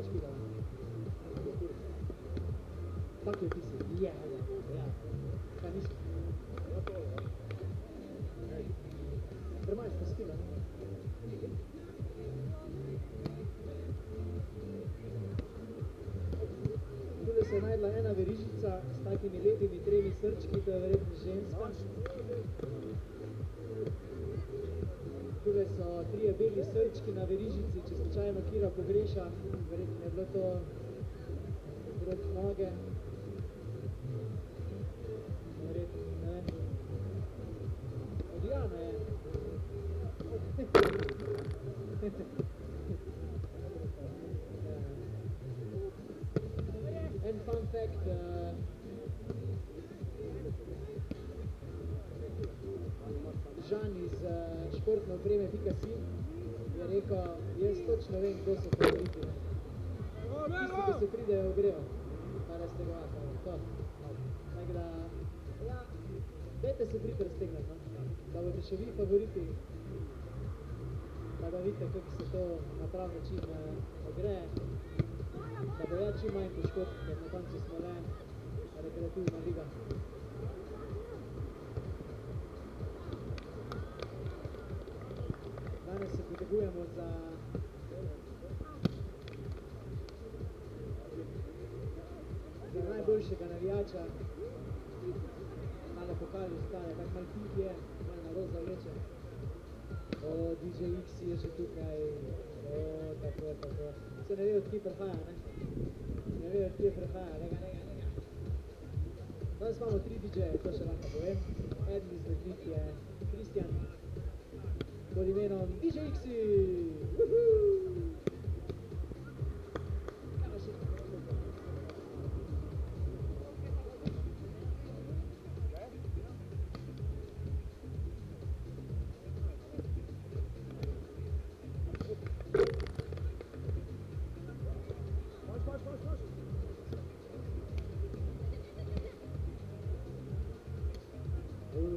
špila. Tako je pisi. Ja. Kaj nisi? Premajska špila. Tule se je najdla ena verižica s takimi lepimi 3 srčki, to je verjetno ženska. Tule so 3 beli srčki na verižici, če slučajno Kira pogreša, verjetno je bilo to drug noge. Verjetno, ne. Od Jana je. En fun fact, Žan iz športne opreme.si je rekel, jaz točno vem, kdo so favoriti. Tisti, ki se pridejo ogrevat. Pa raztegovati, to. Tako da, ja, dajte se priti raztegnati, no? Da boste še vi favoriti. Pa da vidite, kako se to na prav način ogreje. Da bo ja čim manj poškodb, ker na koncu smo le rekreativna liga. Danes se potegujemo za najboljšega navijača. Malo pokali stane, tako malo pih je, malo na roza vleče. DJ X je že tukaj, tako. Se ne ve, od kje prihaja, ne? Ne ve, od kje prihaja, lega. Danes imamo 3 DJ-je, to še lahko povem. Eden izmed njih je Kristjan, pod imenom DJ X-i!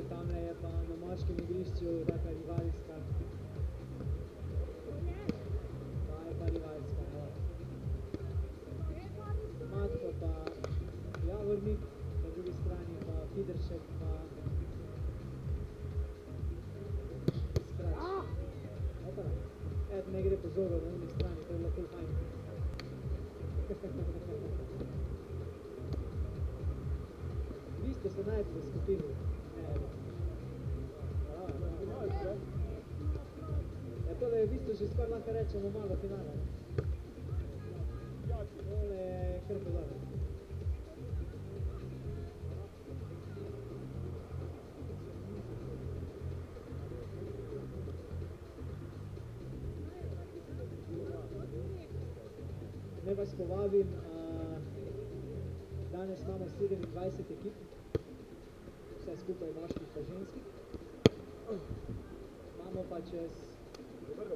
Tamle je pa na moškem igrišču taka rivalska. Ta je pa rivalska, no. Matko pa Javornik, na drugi strani pa Fideršek pa Skrač. Opa, ed ne gre po zoru na unih strani, to je bilo ful fajn. Vi ste se najdli v skupini. Tole je v bistvu že skoraj lahko rečemo malo finale. Tole je kar podobno. Naj vas povabim, danes imamo 27 ekip, vse skupaj moških pa ženskih. Imamo pa čez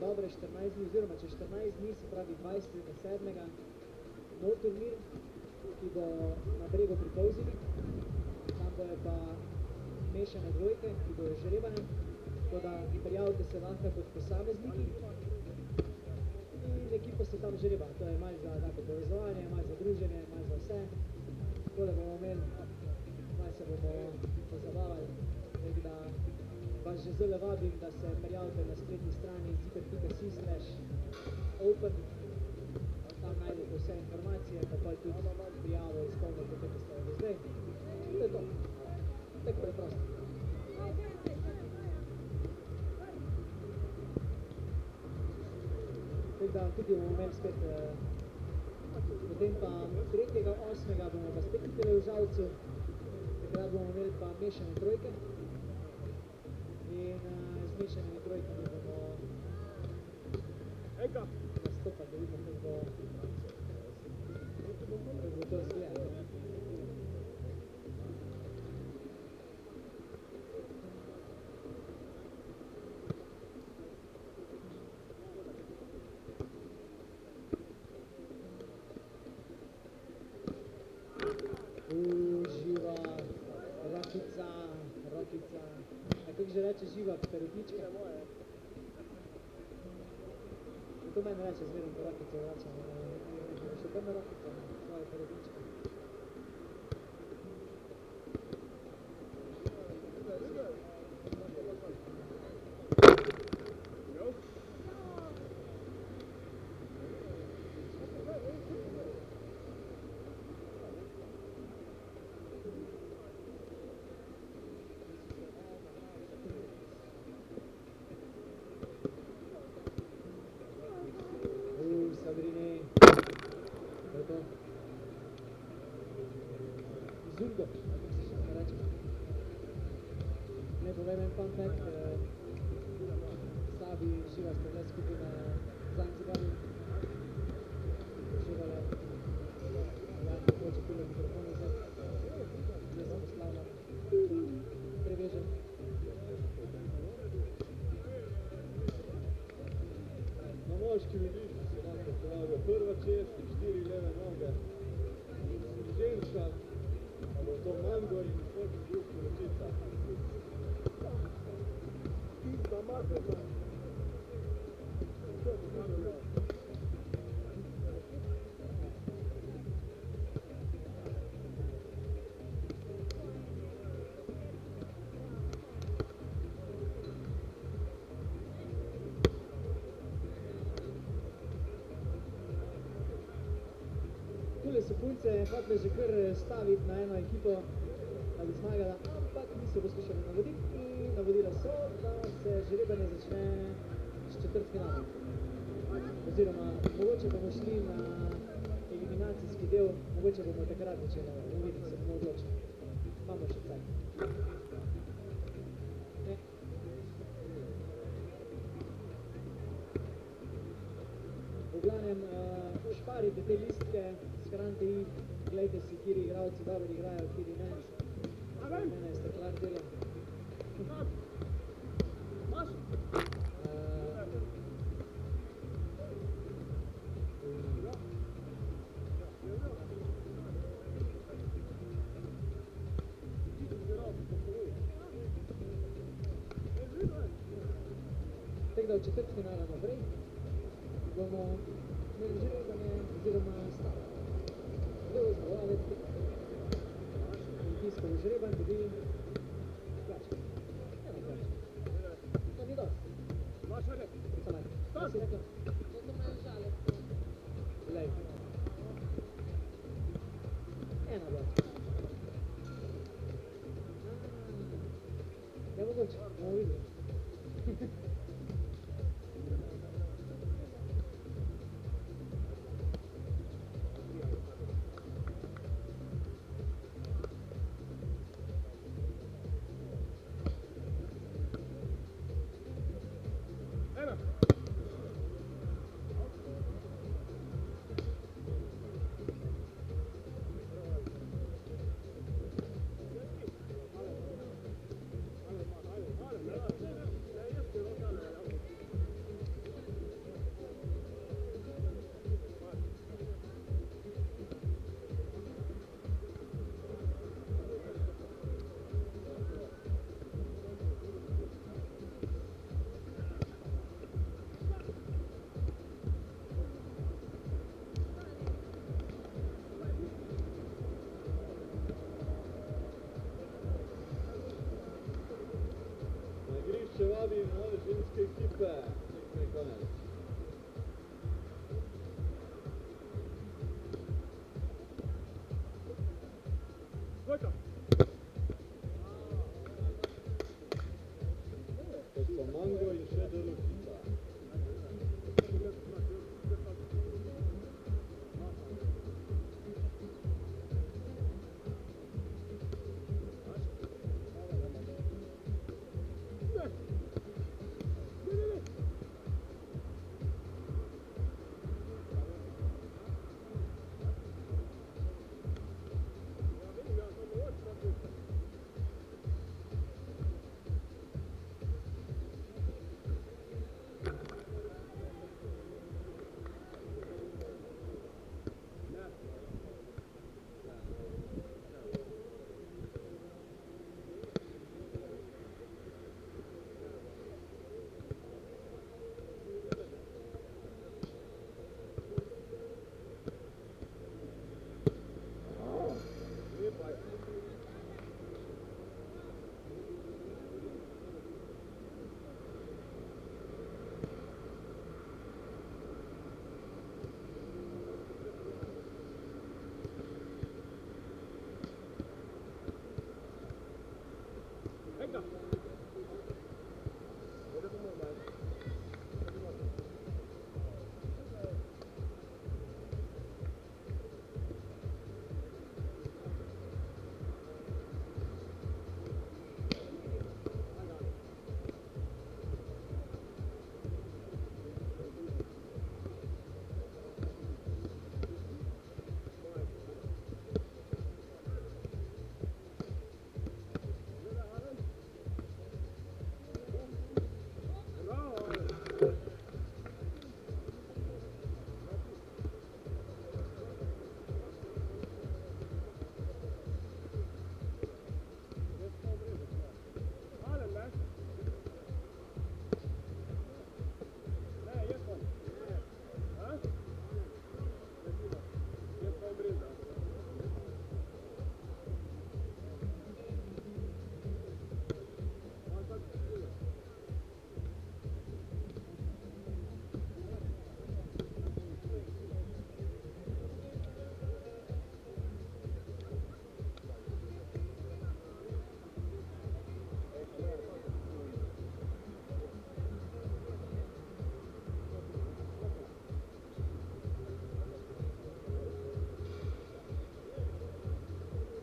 dobre 14 dni, oziroma čez 14 dni, se pravi 20.7. nov turnir, ki bo na Bregu pri Polzeli. Tam bojo pa mešane dvojke, ki bojo žrebane, tako da prijavite se lahko kot posamezniki. In ekipa se tam žreba, to je malo za tako povezovanje, malo za druženje, malo za vse. Tole bomo imeli, malo se bomo pozabavali, tako da vas že zelo vabim, da se prijavite na spletni strani ziper.si/open. Tam najdete vse informacije, pa pa tudi prijavo izpolnite, kako ste do zdaj. To je to. Tako preprosto. Tako da tudi bomo imeli spet, potem pa 3.8. bomo pa spet tukaj v Žalcu, takrat bomo imeli pa mešane trojke. In z mešanimi trojkami bomo nastopati, da vidimo, kako bo to izgledalo. Živa, rokica. A kako že reče živa perutnička? To meni reče zmerno, ko rokice vračam. kar na rokico, svoje porodničke. Sabrini, to je to. Zurgo, kako rečemo. Ne povem en fun fact, Sabi živa sta bile skupaj na Zanzibarju. Živala, Janko hoče pile mikrofon vzeti. Zdaj sem slavna. Prevežem. Na moški vidiš, prva čest, 4 leve noge, ženska, pa bo to mango in vsak drug ročica. Tista matrca. Tule so punce hotele že kar staviti na eno ekipo, da bi zmagala, ampak niso poslušali navoditi in navodila so, da se žrebanje začne s četrtfinalom. Oziroma, mogoče bomo šli na eliminacijski del, mogoče bomo takrat začeli navoditi, se bomo odločili. Imamo še cajt. Ne. V glavnem, šparite te listke, shranite jih, gledajte si, kjeri igralci dobro igrajo, kjeri ne. Mene je steklar delo. Tako da v četrtfinala naprej bomo imeli žrebanje oziroma stavo. Levo zmagovalec in tisto v žrebanj dobi plačko. Eno plačko. To ni dosti. Samo. Kaj si rekla?